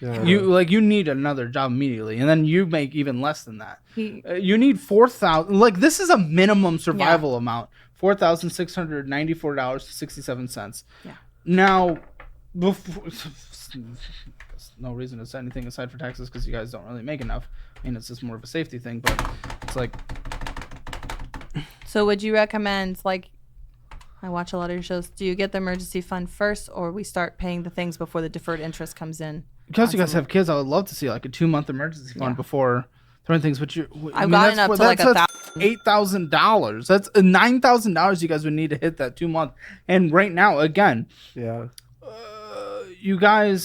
Yeah. You need another job immediately, and then you make even less than that. You need 4,000. Like, this is a minimum survival amount. $4,694.67. Yeah. Now, before, no reason to set anything aside for taxes because you guys don't really make enough. I mean, it's just more of a safety thing, but it's like. So would you recommend, like, I watch a lot of your shows, do you get the emergency fund first, or we start paying the things before the deferred interest comes in? Because you guys have kids, I would love to see like a 2-month emergency fund before throwing things. But I've gotten up to like $8,000. That's $9,000 you guys would need to hit that 2 month. And right now, again, Yeah. You guys